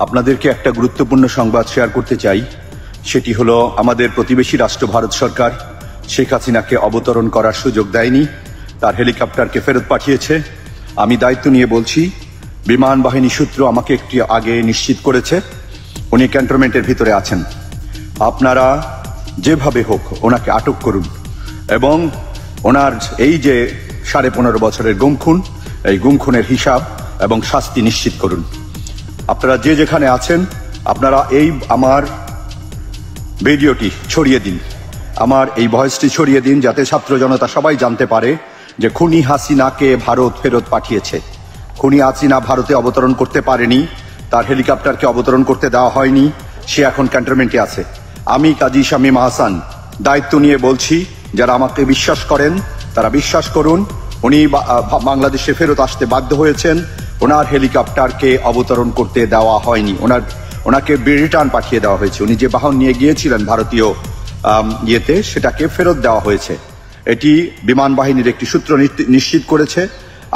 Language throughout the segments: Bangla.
আপনাদেরকে একটা গুরুত্বপূর্ণ সংবাদ শেয়ার করতে চাই। সেটি হলো, আমাদের প্রতিবেশী রাষ্ট্র ভারত সরকার শেখ হাসিনাকে অবতরণ করার সুযোগ দেয়নি, তার হেলিকপ্টারকে ফেরত পাঠিয়েছে। আমি দায়িত্ব নিয়ে বলছি, বিমান বাহিনী সূত্র আমাকে একটু আগে নিশ্চিত করেছে উনি ক্যান্টনমেন্টের ভিতরে আছেন। আপনারা যেভাবে হোক ওনাকে আটক করুন এবং ওনার এই যে 15.5 বছরের গুম খুন, এই গুম খুনের হিসাব এবং শাস্তি নিশ্চিত করুন। আপনারা যে যেখানে আছেন, আপনারা এই আমার ভিডিওটি ছড়িয়ে দিন, আমার এই ভয়েসটি ছড়িয়ে দিন, যাতে ছাত্র জনতা সবাই জানতে পারে যে খুনি হাসিনাকে ভারত ফেরত পাঠিয়েছে। খুনি হাসিনা ভারতে অবতরণ করতে পারেনি, তার হেলিকপ্টারকে অবতরণ করতে দেওয়া হয়নি, সে এখন ক্যান্টনমেন্টে আছে। আমি কাজী শামীম আহসান দায়িত্ব নিয়ে বলছি, যারা আমাকে বিশ্বাস করেন তারা বিশ্বাস করুন, উনি বাংলাদেশে ফেরত আসতে বাধ্য হয়েছেন। ওনার হেলিকপ্টারকে অবতরণ করতে দেওয়া হয়নি, ওনাকে রিটার্ন পাঠিয়ে দেওয়া হয়েছে। উনি যে বাহন নিয়ে গিয়েছিলেন ভারতীয় ইয়েতে, সেটাকে ফেরত দেওয়া হয়েছে। এটি বিমান বাহিনীর একটি সূত্র নিশ্চিত করেছে।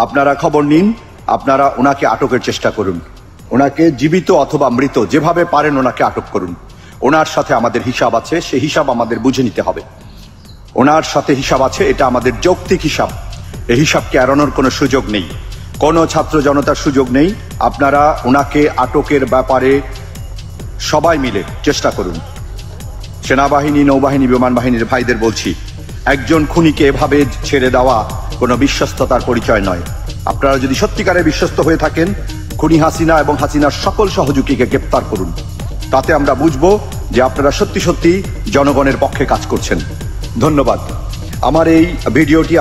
আপনারা খবর নিন, আপনারা ওনাকে আটকের চেষ্টা করুন, ওনাকে জীবিত অথবা মৃত যেভাবে পারেন ওনাকে আটক করুন। ওনার সাথে আমাদের হিসাব আছে, সেই হিসাব আমাদের বুঝে নিতে হবে। ওনার সাথে হিসাব আছে, এটা আমাদের যৌক্তিক হিসাব। এই হিসাবকে এড়ানোর কোনো সুযোগ নেই, কোনো ছাত্র জনতার সুযোগ নেই। আপনারা ওনাকে আটকের ব্যাপারে সবাই মিলে চেষ্টা করুন। সেনাবাহিনী, নৌবাহিনী, বিমান বাহিনীর ভাইদের বলছি, একজন খুনিকে এভাবে ছেড়ে দেওয়া কোনো বিশ্বস্ততার পরিচয় নয়। আপনারা যদি সত্যিকারে বিশ্বস্ত হয়ে থাকেন, খুনি হাসিনা এবং হাসিনার সকল সহযোগীকে গ্রেপ্তার করুন। তাতে আমরা বুঝবো যে আপনারা সত্যি সত্যি জনগণের পক্ষে কাজ করছেন। ধন্যবাদ। আমার এই ভিডিওটি